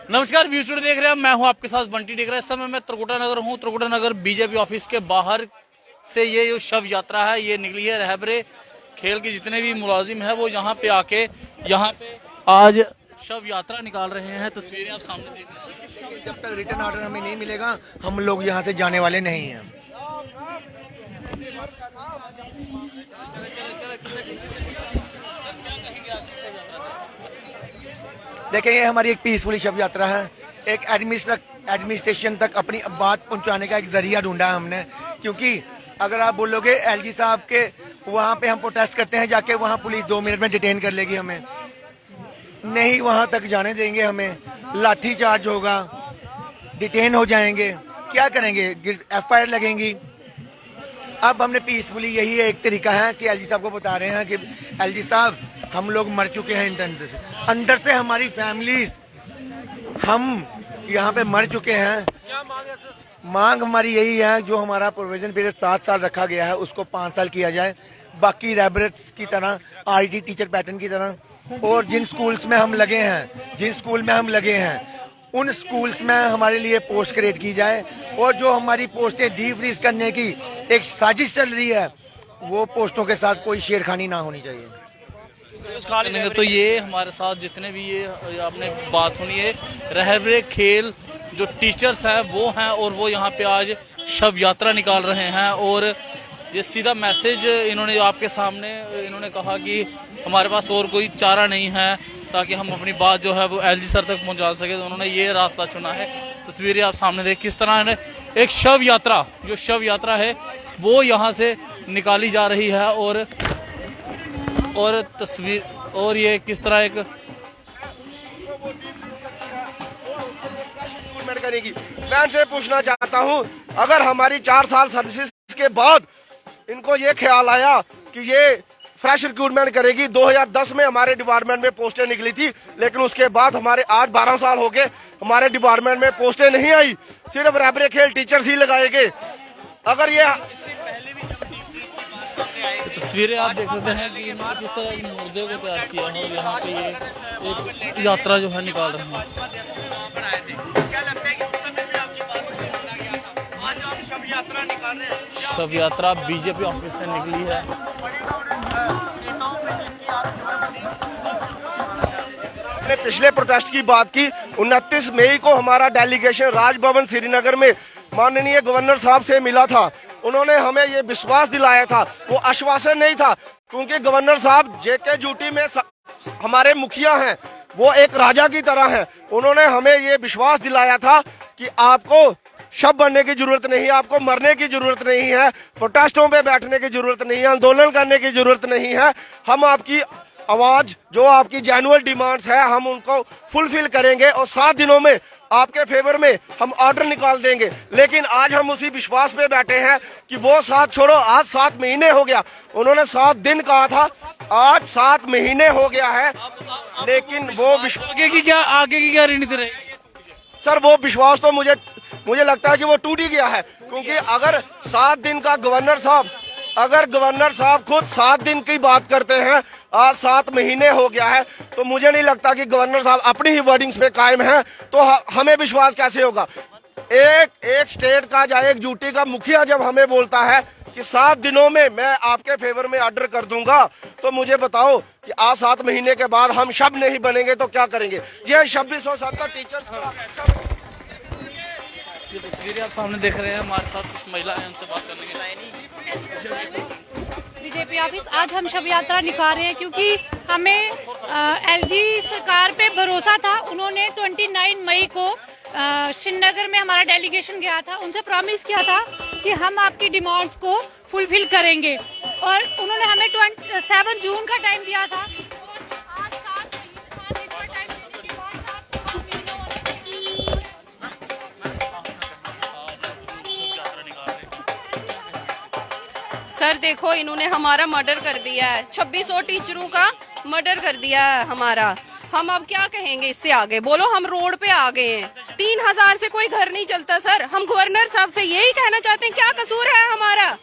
नमस्कार views today देख रहे हैं, मैं हूं आपके साथ बंटी देख रहा है। इस समय मैं त्रिकुटा नगर हूं। त्रिकुटा नगर बीजेपी ऑफिस के बाहर से ये जो शव यात्रा है ये निकली है। रहबरे खेल के जितने भी मुलाजिम है वो यहाँ पे आके यहाँ पे आज शव यात्रा निकाल रहे हैं। तस्वीरें आप सामने देख रहे हैं। जब तक रिटर्न ऑर्डर हमें नहीं मिलेगा हम लोग यहाँ से जाने वाले नहीं हैं। देखें, ये हमारी एक पीसफुल शव यात्रा है। एक एडमिनिस्ट्रेशन तक अपनी बात पहुंचाने का एक जरिया ढूंढा है हमने, क्योंकि अगर आप बोलोगे एलजी साहब के वहाँ पे हम प्रोटेस्ट करते हैं, जाके वहाँ पुलिस 2 मिनट में डिटेन कर लेगी, हमें नहीं वहाँ तक जाने देंगे, हमें लाठी चार्ज होगा, डिटेन हो जाएंगे, क्या करेंगे, FIR लगेंगी। अब हमने पीसफुली, यही एक तरीका है कि एलजी साहब को बता रहे हैं कि एलजी साहब हम लोग मर चुके हैं अंदर से हमारी फैमिलीज, हम यहाँ पे मर चुके हैं। क्या मांग है सर? मांग हमारी यही है, जो हमारा प्रोविजन पीरियड 7 साल रखा गया है उसको 5 साल किया जाए, बाकी रैबरेट्स की तरह RT टीचर पैटर्न की तरह। और जिन स्कूल्स में हम लगे हैं उन स्कूल्स में हमारे लिए पोस्ट क्रिएट की जाए, और जो हमारी पोस्टें डीफ्रीज करने की एक साजिश चल रही है वो पोस्टों के साथ कोई छेड़खानी ना होनी चाहिए। तो ये हमारे साथ जितने भी ये आपने बात सुनी है, रहबरे खेल जो टीचर्स हैं वो हैं, और वो यहाँ पे आज शव यात्रा निकाल रहे हैं। और ये सीधा मैसेज इन्होंने आपके सामने इन्होंने कहा कि हमारे पास और कोई चारा नहीं है ताकि हम अपनी बात जो है वो एलजी सर तक पहुंचा सके, तो उन्होंने ये रास्ता चुना है। तस्वीरें आप सामने देख किस तरह एक शव यात्रा है वो यहाँ से निकाली जा रही है। और तस्वीर और ये किस तरह एक करेगी। मैं इनसे पूछना चाहता हूं, अगर हमारी 4 साल सर्विसेज के बाद इनको ये ख्याल आया कि ये फ्रेश रिक्रूटमेंट करेगी, 2010 में हमारे डिपार्टमेंट में पोस्टें निकली थी, लेकिन उसके बाद हमारे आज 12 साल हो गए हमारे डिपार्टमेंट में पोस्टें नहीं आई, सिर्फ रहबरे खेल टीचर्स ही लगाए गए। अगर ये तस्वीरें आप देख सकते हैं कि किस तरह इस मुद्दे को तैयार किया है, और यहाँ पे ये एक यात्रा जो है निकाल रहे हैं। शव यात्रा बीजेपी ऑफिस से निकली है। हमने पिछले प्रोटेस्ट की बात की, 29 मई को हमारा डेलीगेशन राजभवन श्रीनगर में माननीय गवर्नर साहब से मिला था। उन्होंने हमें ये विश्वास दिलाया था, वो आश्वासन नहीं था, क्योंकि गवर्नर साहब JK ड्यूटी में हमारे मुखिया हैं, वो एक राजा की तरह हैं। उन्होंने हमें ये विश्वास दिलाया था कि आपको शव बनने की जरूरत नहीं है, आपको मरने की जरूरत नहीं है, प्रोटेस्टों पे बैठने की जरूरत नहीं है, आंदोलन करने की जरूरत नहीं है। हम आपकी आवाज, जो आपकी जेन्युइन डिमांड्स है, हम उनको फुलफिल करेंगे और 7 दिनों में आपके फेवर में हम ऑर्डर निकाल देंगे। लेकिन आज हम उसी विश्वास पे बैठे हैं कि वो 7 छोड़ो, आज 7 महीने हो गया, उन्होंने 7 दिन कहा था, आज 7 महीने हो गया है, लेकिन वो आगे की क्या रणनीति रहेगी सर? वो विश्वास तो मुझे लगता है कि वो टूट ही गया है, क्योंकि अगर 7 दिन का गवर्नर साहब खुद 7 दिन की बात करते हैं, आज 7 महीने हो गया है, तो मुझे नहीं लगता कि गवर्नर साहब अपनी ही वर्डिंग्स पे कायम हैं, तो हमें विश्वास कैसे होगा? एक स्टेट का या एक ड्यूटी का मुखिया जब हमें बोलता है कि 7 दिनों में मैं आपके फेवर में ऑर्डर कर दूंगा, तो मुझे बताओ कि आज 7 महीने के बाद हम शब नहीं बनेंगे तो क्या करेंगे? ये 2670 टीचर्स। ये तस्वीरें आप सामने देख रहे हैं, हमारे साथ कुछ महिलाएं, उनसे बात करने के लिए। बीजेपी ऑफिस आज हम शव यात्रा निकाल रहे हैं क्योंकि हमें LG सरकार पे भरोसा था। उन्होंने 29 मई को श्रीनगर में हमारा डेलीगेशन गया था, उनसे प्रॉमिस किया था कि हम आपकी डिमांड्स को फुलफिल करेंगे, और उन्होंने हमें 7 जून का टाइम दिया था, और आज 7 दिन का टाइम देने के बाद 7 महीनों सर देखो, इन्होंने हमारा मर्डर कर दिया है, 2600 टीचरों का मर्डर कर दिया है हमारा। हम अब क्या कहेंगे इससे आगे? बोलो, हम रोड पे आ गए हैं, 3000 से कोई घर नहीं चलता सर। हम गवर्नर साहब से यही कहना चाहते हैं, क्या कसूर है हमारा?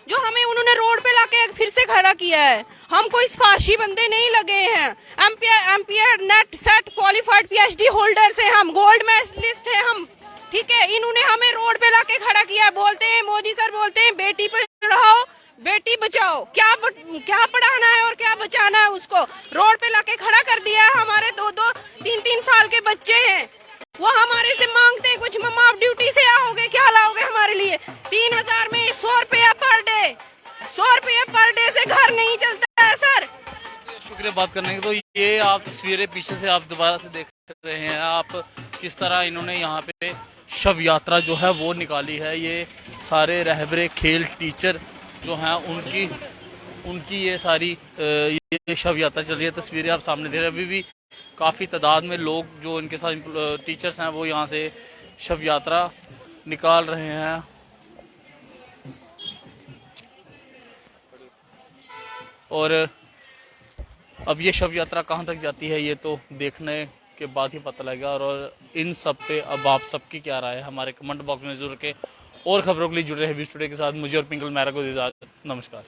जो हमें उन्होंने रोड पे लाके फिर से खड़ा किया है। हम कोई सिफारशी बंदे नहीं लगे हैं। Ampere net set qualified PhD holders हैं हम, गोल्ड मेडलिस्ट है हम, ठीक है। इन्होंने हमें रोड पे लाके खड़ा किया। बोलते हैं मोदी सर बोलते हैं बेटी पढ़ाओ बेटी बचाओ। क्या पढ़ाना है और क्या बचाना है, उसको रोड पे लाके खड़ा कर दिया है। हमारे 2-2, 3-3 साल के बच्चे हैं, वो हमारे से मांगते हैं कुछ, मम्मा आप ड्यूटी से आओगे, क्या लाओगे हमारे लिए? 3000 में 100 रुपया पर डे, 100 रुपया पर डे से घर नहीं चलता है सर। शुक्रिया बात करने के। तो ये आप तस्वीरें पीछे से आप दोबारा से देख रहे हैं आप किस तरह इन्होंने यहाँ पे शव यात्रा जो है वो निकाली है। ये सारे रहबरे खेल टीचर जो हैं उनकी ये सारी ये शव यात्रा चल रही है। तस्वीरें आप सामने दे रहे हैं। अभी भी काफ़ी तादाद में लोग जो इनके साथ टीचर्स हैं वो यहाँ से शव यात्रा निकाल रहे हैं। और अब ये शव यात्रा कहाँ तक जाती है ये तो देखने के बाद ही पता लगेगा। और इन सब पे अब आप सबकी क्या राय है हमारे कमेंट बॉक्स में जरूर के। और खबरों के लिए जुड़े रहे वीडियो के साथ। मुझे और पिंकल मेहरा को इजाज़त। नमस्कार।